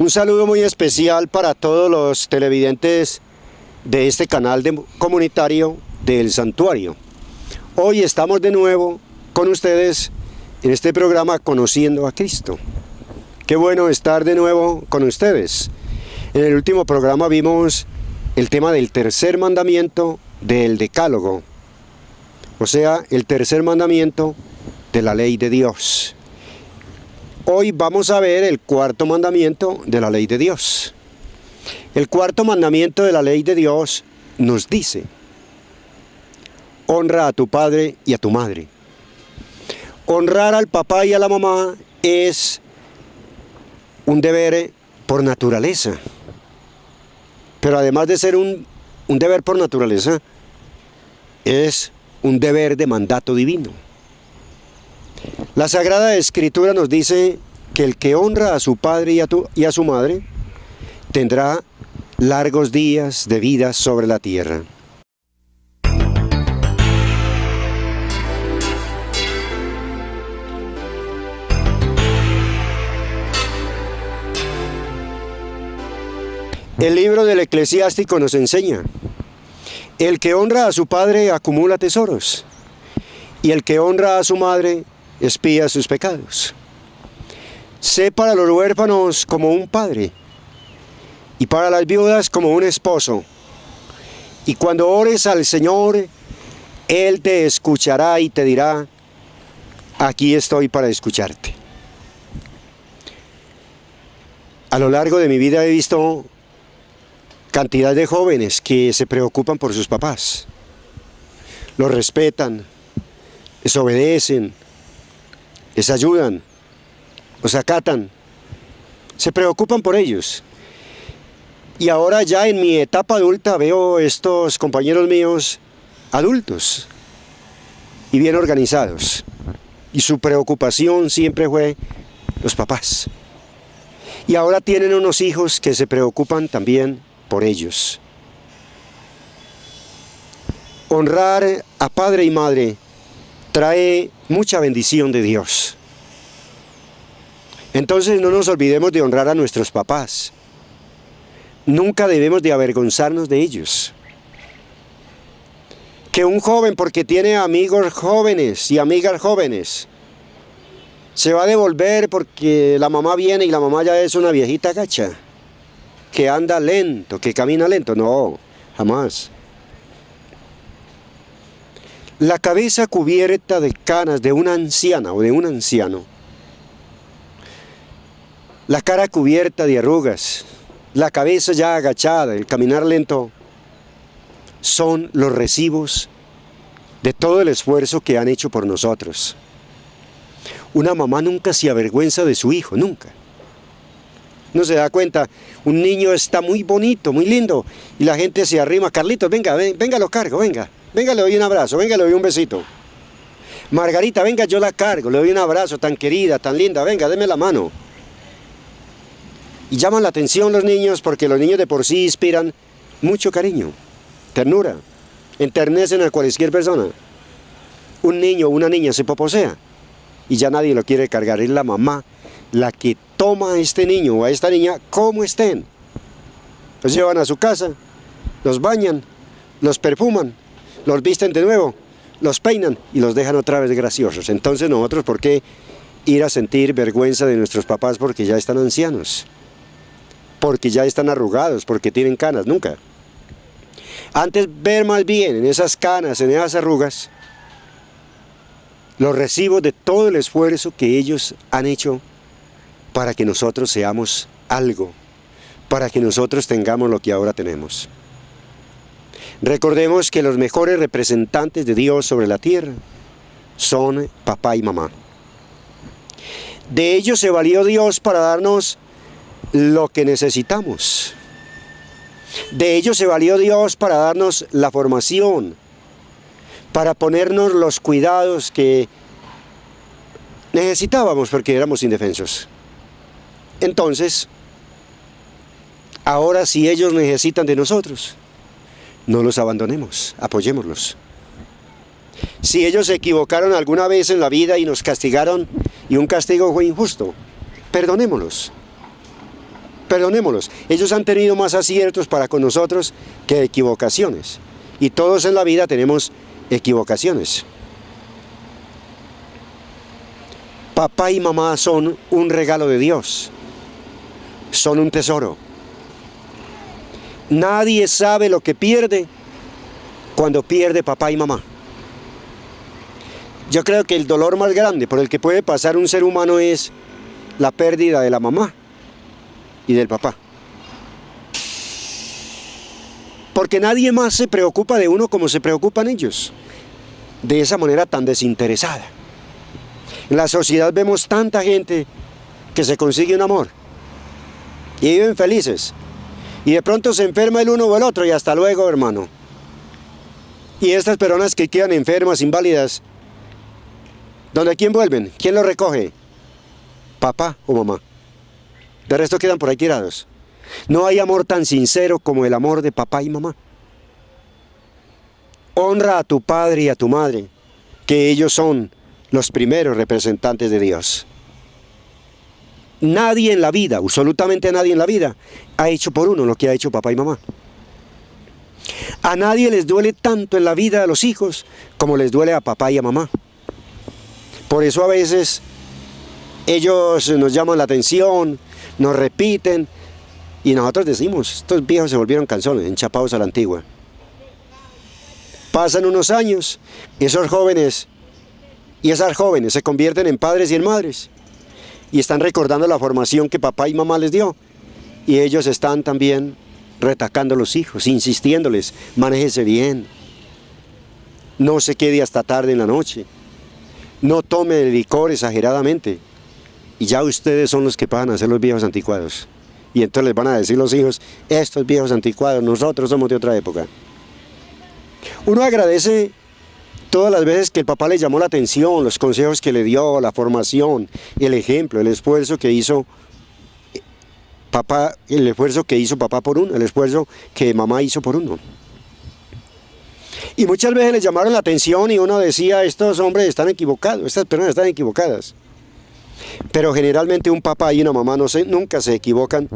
Un saludo muy especial para todos los televidentes de este canal comunitario del Santuario. Hoy estamos de nuevo con ustedes en este programa Conociendo a Cristo. Qué bueno estar de nuevo con ustedes. En el último programa vimos el tema del tercer mandamiento del Decálogo, o sea, el tercer mandamiento de la ley de Dios. Hoy vamos a ver el cuarto mandamiento de la ley de Dios. El cuarto mandamiento de la ley de Dios nos dice: honra a tu padre y a tu madre. Honrar al papá y a la mamá es un deber por naturaleza. Pero además de ser un deber por naturaleza, es un deber de mandato divino. La Sagrada Escritura nos dice que el que honra a su padre y a su madre tendrá largos días de vida sobre la tierra. El libro del Eclesiástico nos enseña: el que honra a su padre acumula tesoros, y el que honra a su madre expía sus pecados. Sé para los huérfanos como un padre, y para las viudas como un esposo. Y cuando ores al Señor, Él te escuchará y te dirá: aquí estoy para escucharte. A lo largo de mi vida he visto cantidad de jóvenes que se preocupan por sus papás. Los respetan, les obedecen, les ayudan, los acatan, se preocupan por ellos. Y ahora ya en mi etapa adulta veo estos compañeros míos adultos y bien organizados. Y su preocupación siempre fue los papás. Y ahora tienen unos hijos que se preocupan también por ellos. Honrar a padre y madre trae mucha bendición de Dios. Entonces no nos olvidemos de honrar a nuestros papás. Nunca debemos de avergonzarnos de ellos. Que un joven, porque tiene amigos jóvenes y amigas jóvenes, se va a devolver porque la mamá viene y la mamá ya es una viejita gacha, que anda lento, que camina lento. No, jamás. La cabeza cubierta de canas de una anciana o de un anciano, la cara cubierta de arrugas, la cabeza ya agachada, el caminar lento, son los recibos de todo el esfuerzo que han hecho por nosotros. Una mamá nunca se avergüenza de su hijo, nunca. No se da cuenta, un niño está muy bonito, muy lindo, y la gente se arrima: Carlitos, venga, venga, lo cargo, venga, le doy un abrazo, venga, le doy un besito. Margarita, venga, yo la cargo, le doy un abrazo, tan querida, tan linda, venga, deme la mano. Y llaman la atención los niños porque los niños de por sí inspiran mucho cariño, ternura, enternecen a cualquier persona. Un niño o una niña se poposea y ya nadie lo quiere cargar, es la mamá la que toma a este niño o a esta niña como estén. Los llevan a su casa, los bañan, los perfuman, los visten de nuevo, los peinan y los dejan otra vez graciosos. Entonces nosotros, ¿por qué ir a sentir vergüenza de nuestros papás porque ya están ancianos? Porque ya están arrugados, porque tienen canas, nunca. Antes ver más bien en esas canas, en esas arrugas, los recibos de todo el esfuerzo que ellos han hecho para que nosotros seamos algo, para que nosotros tengamos lo que ahora tenemos. Recordemos que los mejores representantes de Dios sobre la tierra son papá y mamá. De ellos se valió Dios para darnos lo que necesitamos. De ellos se valió Dios para darnos la formación, para ponernos los cuidados que necesitábamos porque éramos indefensos. Entonces, ahora si ellos necesitan de nosotros, no los abandonemos, apoyémoslos. Si ellos se equivocaron alguna vez en la vida y nos castigaron y un castigo fue injusto, perdonémoslos. Perdonémoslos. Ellos han tenido más aciertos para con nosotros que equivocaciones. Y todos en la vida tenemos equivocaciones. Papá y mamá son un regalo de Dios. Son un tesoro. Nadie sabe lo que pierde cuando pierde papá y mamá. Yo creo que el dolor más grande por el que puede pasar un ser humano es la pérdida de la mamá y del papá. Porque nadie más se preocupa de uno como se preocupan ellos, de esa manera tan desinteresada. En la sociedad vemos tanta gente que se consigue un amor y viven felices, y de pronto se enferma el uno o el otro y hasta luego, hermano. Y estas personas que quedan enfermas, inválidas, ¿dónde quién vuelven? ¿Quién los recoge? ¿Papá o mamá? De resto quedan por ahí tirados. No hay amor tan sincero como el amor de papá y mamá. Honra a tu padre y a tu madre, que ellos son los primeros representantes de Dios. Nadie en la vida, absolutamente nadie en la vida, ha hecho por uno lo que ha hecho papá y mamá. A nadie les duele tanto en la vida a los hijos como les duele a papá y a mamá. Por eso a veces ellos nos llaman la atención, nos repiten, y nosotros decimos, estos viejos se volvieron canzones, enchapados a la antigua. Pasan unos años, esos jóvenes y esas jóvenes se convierten en padres y en madres, y están recordando la formación que papá y mamá les dio, y ellos están también retacando a los hijos, insistiéndoles, manéjese bien, no se quede hasta tarde en la noche, no tome el licor exageradamente. Y ya ustedes son los que pasan a ser los viejos anticuados. Y entonces les van a decir los hijos, estos viejos anticuados, nosotros somos de otra época. Uno agradece todas las veces que el papá le llamó la atención, los consejos que le dio, la formación, el ejemplo, el esfuerzo que hizo papá, por uno, el esfuerzo que mamá hizo por uno. Y muchas veces les llamaron la atención y uno decía, estos hombres están equivocados, estas personas están equivocadas. Pero generalmente un papá y una mamá nunca se equivocan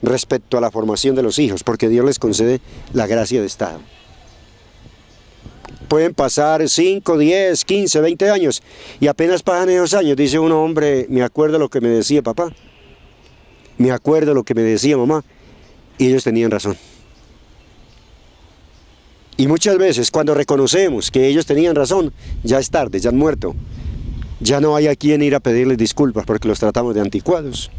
respecto a la formación de los hijos, porque Dios les concede la gracia de estado. Pueden pasar 5, 10, 15, 20 años y apenas pasan esos años, dice uno, hombre, me acuerdo lo que me decía papá, me acuerdo lo que me decía mamá, y ellos tenían razón. Y muchas veces cuando reconocemos que ellos tenían razón, ya es tarde, ya han muerto. Ya no hay a quien ir a pedirles disculpas porque los tratamos de anticuados.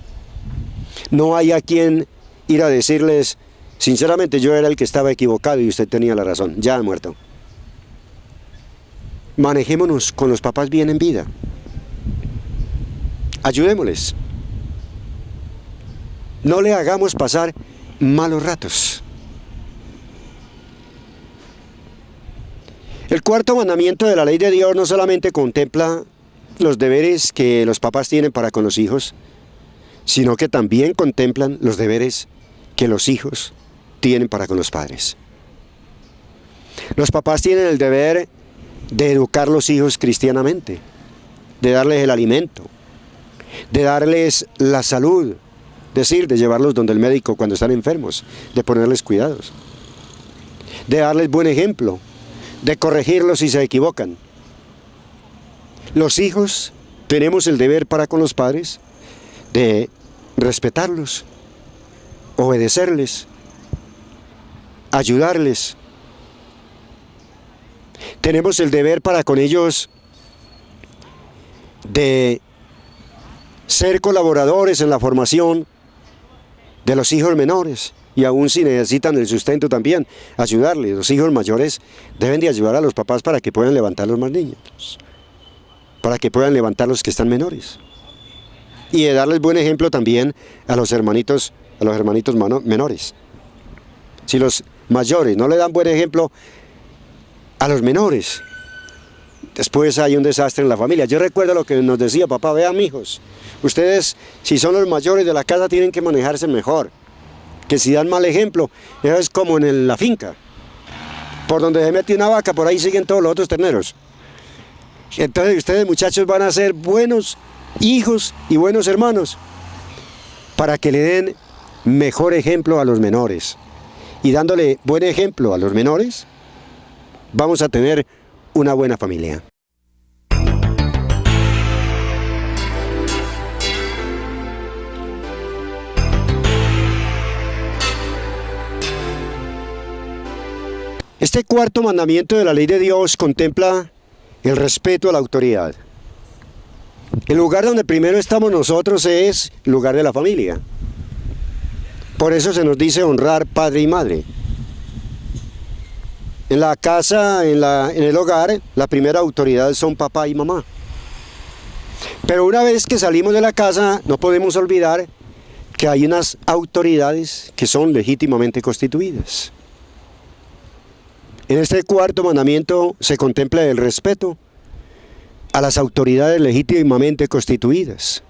No hay a quien ir a decirles, sinceramente yo era el que estaba equivocado y usted tenía la razón. Ya han muerto. Manejémonos con los papás bien en vida. Ayudémosles. No le hagamos pasar malos ratos. El cuarto mandamiento de la ley de Dios no solamente contempla los deberes que los papás tienen para con los hijos, sino que también contemplan los deberes que los hijos tienen para con los padres. Los papás tienen el deber de educar a los hijos cristianamente, de darles el alimento, de darles la salud, es decir, de llevarlos donde el médico cuando están enfermos, de ponerles cuidados, de darles buen ejemplo, de corregirlos si se equivocan. Los hijos tenemos el deber para con los padres de respetarlos, obedecerles, ayudarles. Tenemos el deber para con ellos de ser colaboradores en la formación de los hijos menores. Y aún si necesitan el sustento también, ayudarles. Los hijos mayores deben de ayudar a los papás para que puedan levantar los más niños, para que puedan levantar los que están menores. Y de darles buen ejemplo también a los hermanitos menores. Si los mayores no le dan buen ejemplo a los menores, después hay un desastre en la familia. Yo recuerdo lo que nos decía papá, vean hijos, ustedes si son los mayores de la casa tienen que manejarse mejor. Que si dan mal ejemplo, eso es como en la finca. Por donde se mete una vaca, por ahí siguen todos los otros terneros. Entonces ustedes muchachos van a ser buenos hijos y buenos hermanos para que le den mejor ejemplo a los menores y dándole buen ejemplo a los menores, vamos a tener una buena familia. Este cuarto mandamiento de la ley de Dios contempla el respeto a la autoridad. El lugar donde primero estamos nosotros es el lugar de la familia. Por eso se nos dice honrar padre y madre. En la casa, en el hogar, la primera autoridad son papá y mamá. Pero una vez que salimos de la casa, no podemos olvidar que hay unas autoridades que son legítimamente constituidas. En este cuarto mandamiento se contempla el respeto a las autoridades legítimamente constituidas,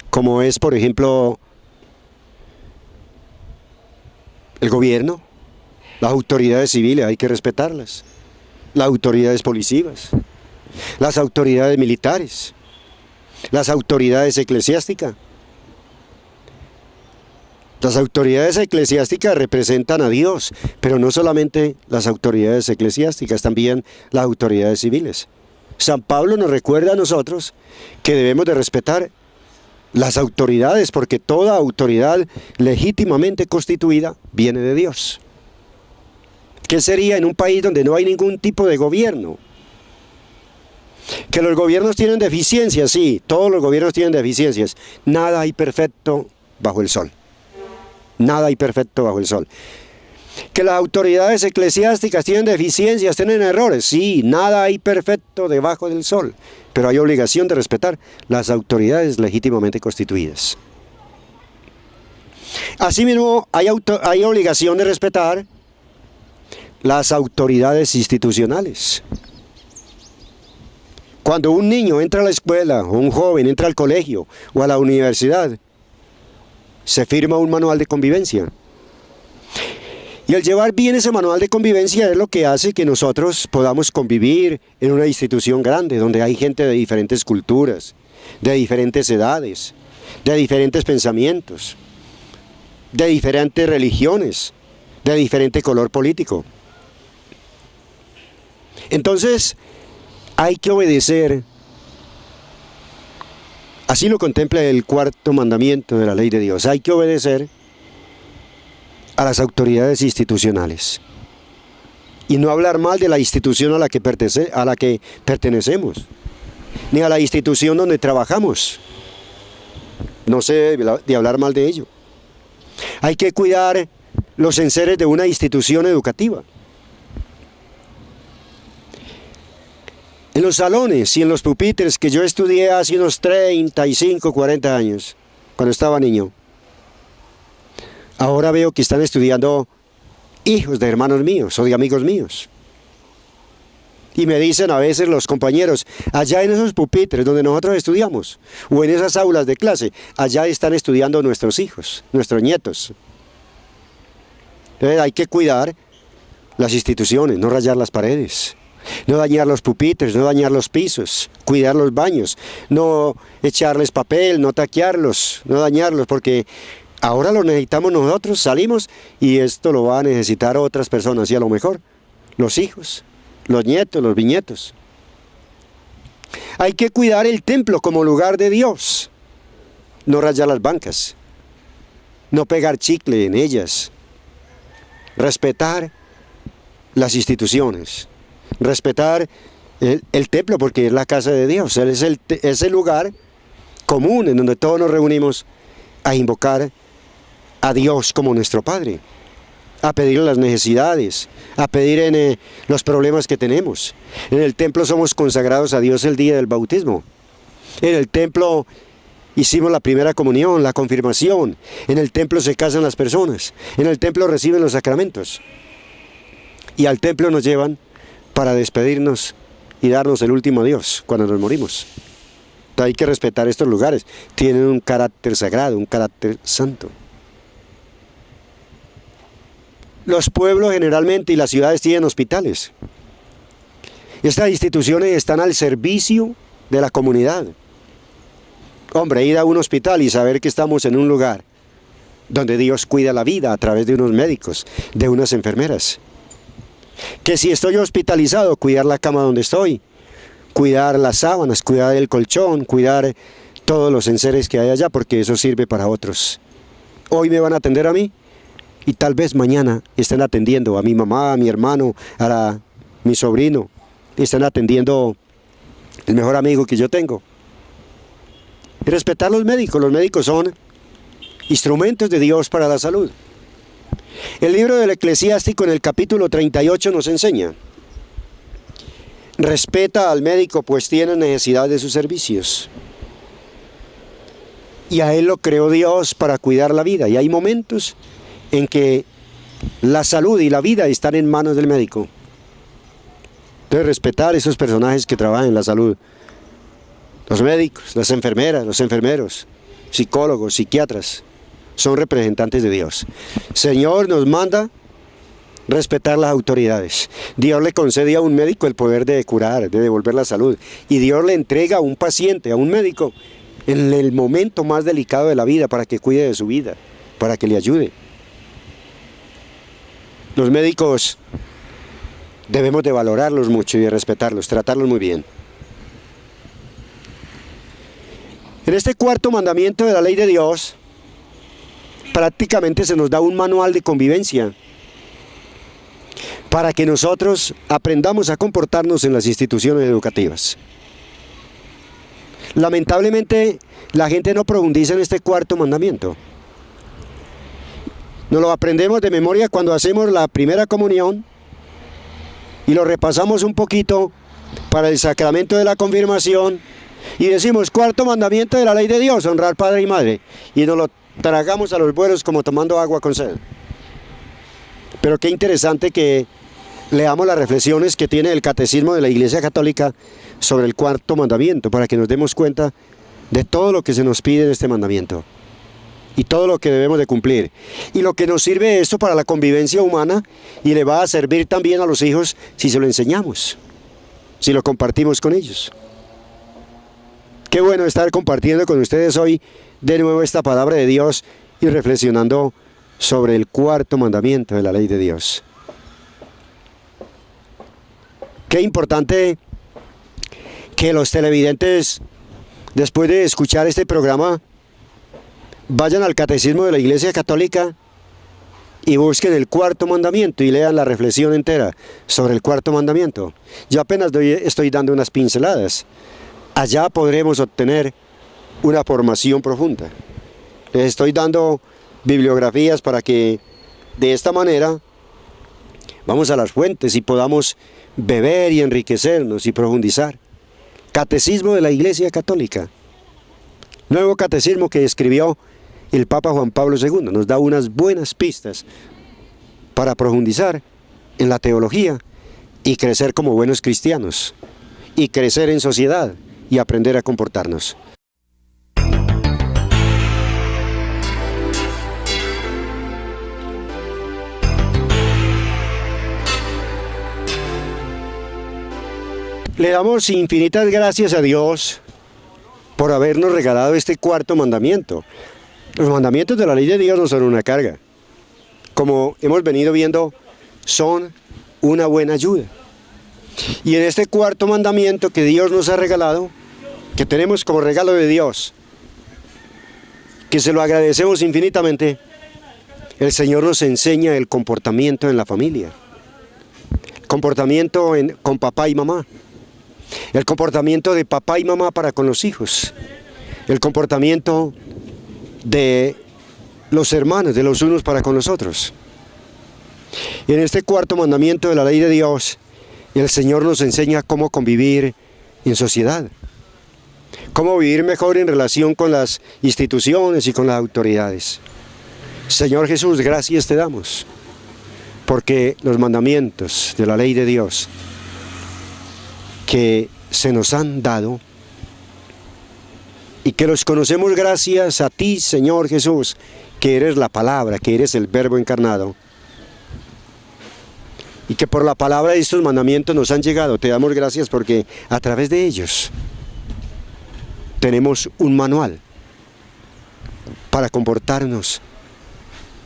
como es, por ejemplo, el gobierno, las autoridades civiles, hay que respetarlas, las autoridades policivas, las autoridades militares, las autoridades eclesiásticas. Las autoridades eclesiásticas representan a Dios, pero no solamente las autoridades eclesiásticas, también las autoridades civiles. San Pablo nos recuerda a nosotros que debemos de respetar las autoridades, porque toda autoridad legítimamente constituida viene de Dios. ¿Qué sería en un país donde no hay ningún tipo de gobierno? Que los gobiernos tienen deficiencias, sí, todos los gobiernos tienen deficiencias. Nada hay perfecto bajo el sol. Nada hay perfecto bajo el sol. Que las autoridades eclesiásticas tienen deficiencias, tienen errores. Sí, nada hay perfecto debajo del sol. Pero hay obligación de respetar las autoridades legítimamente constituidas. Asimismo, hay obligación de respetar las autoridades institucionales. Cuando un niño entra a la escuela, o un joven entra al colegio, o a la universidad, se firma un manual de convivencia. Y el llevar bien ese manual de convivencia es lo que hace que nosotros podamos convivir en una institución grande, donde hay gente de diferentes culturas, de diferentes edades, de diferentes pensamientos, de diferentes religiones, de diferente color político. Entonces, hay que obedecer. Así lo contempla el cuarto mandamiento de la ley de Dios. Hay que obedecer a las autoridades institucionales y no hablar mal de la institución a la que pertenecemos, ni a la institución donde trabajamos. No se debe de hablar mal de ello. Hay que cuidar los enseres de una institución educativa. En los salones y en los pupitres que yo estudié hace unos 35, 40 años, cuando estaba niño, ahora veo que están estudiando hijos de hermanos míos o de amigos míos. Y me dicen a veces los compañeros, allá en esos pupitres donde nosotros estudiamos, o en esas aulas de clase, allá están estudiando nuestros hijos, nuestros nietos. Entonces hay que cuidar las instituciones, no rayar las paredes. No dañar los pupitres, no dañar los pisos, cuidar los baños, no echarles papel, no taquearlos, no dañarlos, porque ahora lo necesitamos nosotros, salimos y esto lo van a necesitar otras personas y a lo mejor los hijos, los nietos, los bisnietos. Hay que cuidar el templo como lugar de Dios, no rayar las bancas, no pegar chicle en ellas, respetar las instituciones. Respetar el templo porque es la casa de Dios, es el lugar común en donde todos nos reunimos a invocar a Dios como nuestro Padre, a pedirle las necesidades, a pedir en los problemas que tenemos. En el templo somos consagrados a Dios el día del bautismo. En el templo hicimos la primera comunión, la confirmación. En el templo se casan las personas. En el templo reciben los sacramentos. Y al templo nos llevan para despedirnos y darnos el último adiós cuando nos morimos. Entonces hay que respetar estos lugares. Tienen un carácter sagrado, un carácter santo. Los pueblos generalmente y las ciudades tienen hospitales. Estas instituciones están al servicio de la comunidad. Hombre, ir a un hospital y saber que estamos en un lugar donde Dios cuida la vida a través de unos médicos, de unas enfermeras. Que si estoy hospitalizado, cuidar la cama donde estoy, cuidar las sábanas, cuidar el colchón, cuidar todos los enseres que hay allá, porque eso sirve para otros. Hoy me van a atender a mí y tal vez mañana estén atendiendo a mi mamá, a mi hermano, mi sobrino, estén atendiendo el mejor amigo que yo tengo. Y respetar los médicos son instrumentos de Dios para la salud. El libro del Eclesiástico en el capítulo 38 nos enseña: respeta al médico, pues tiene necesidad de sus servicios. Y a él lo creó Dios para cuidar la vida. Y hay momentos en que la salud y la vida están en manos del médico. Entonces, respetar esos personajes que trabajan en la salud. Los médicos, las enfermeras, los enfermeros, psicólogos, psiquiatras, son representantes de Dios. Señor nos manda respetar las autoridades. Dios le concede a un médico el poder de curar, de devolver la salud. Y Dios le entrega a un paciente, a un médico, en el momento más delicado de la vida, para que cuide de su vida, para que le ayude. Los médicos debemos de valorarlos mucho y de respetarlos, tratarlos muy bien. En este cuarto mandamiento de la ley de Dios, prácticamente se nos da un manual de convivencia para que nosotros aprendamos a comportarnos en las instituciones educativas. Lamentablemente, la gente no profundiza en este cuarto mandamiento. Nos lo aprendemos de memoria cuando hacemos la primera comunión y lo repasamos un poquito para el sacramento de la confirmación y decimos: cuarto mandamiento de la ley de Dios, honrar padre y madre, y nos lo tragamos a los vuelos como tomando agua con sed. Pero qué interesante que leamos las reflexiones que tiene el Catecismo de la Iglesia Católica sobre el cuarto mandamiento, para que nos demos cuenta de todo lo que se nos pide en este mandamiento y todo lo que debemos de cumplir, y lo que nos sirve esto para la convivencia humana, y le va a servir también a los hijos si se lo enseñamos, si lo compartimos con ellos. Qué bueno estar compartiendo con ustedes hoy de nuevo esta palabra de Dios y reflexionando sobre el cuarto mandamiento de la ley de Dios. Qué importante que los televidentes, después de escuchar este programa, vayan al Catecismo de la Iglesia Católica y busquen el cuarto mandamiento y lean la reflexión entera sobre el cuarto mandamiento. Yo apenas estoy dando unas pinceladas. Allá podremos obtener una formación profunda. Les estoy dando bibliografías para que de esta manera vamos a las fuentes y podamos beber y enriquecernos y profundizar. Catecismo de la Iglesia Católica, nuevo catecismo que escribió el Papa Juan Pablo II, nos da unas buenas pistas para profundizar en la teología y crecer como buenos cristianos, y crecer en sociedad y aprender a comportarnos. Le damos infinitas gracias a Dios por habernos regalado este cuarto mandamiento. Los mandamientos de la ley de Dios no son una carga. Como hemos venido viendo, son una buena ayuda. Y en este cuarto mandamiento que Dios nos ha regalado, que tenemos como regalo de Dios, que se lo agradecemos infinitamente, el Señor nos enseña el comportamiento en la familia, comportamiento con papá y mamá, el comportamiento de papá y mamá para con los hijos, el comportamiento de los hermanos, de los unos para con los otros. Y en este cuarto mandamiento de la ley de Dios, el Señor nos enseña cómo convivir en sociedad, cómo vivir mejor en relación con las instituciones y con las autoridades. Señor Jesús, gracias te damos, porque los mandamientos de la ley de Dios que se nos han dado y que los conocemos gracias a ti, Señor Jesús, que eres la palabra, que eres el Verbo encarnado, y que por la palabra de estos mandamientos nos han llegado. Te damos gracias porque a través de ellos tenemos un manual para comportarnos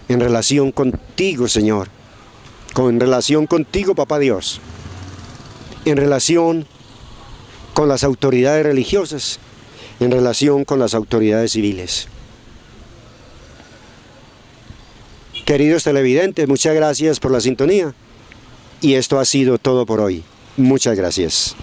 en relación contigo, Señor, en relación contigo, Papá Dios, en relación con las autoridades religiosas, en relación con las autoridades civiles. Queridos televidentes, muchas gracias por la sintonía y esto ha sido todo por hoy. Muchas gracias.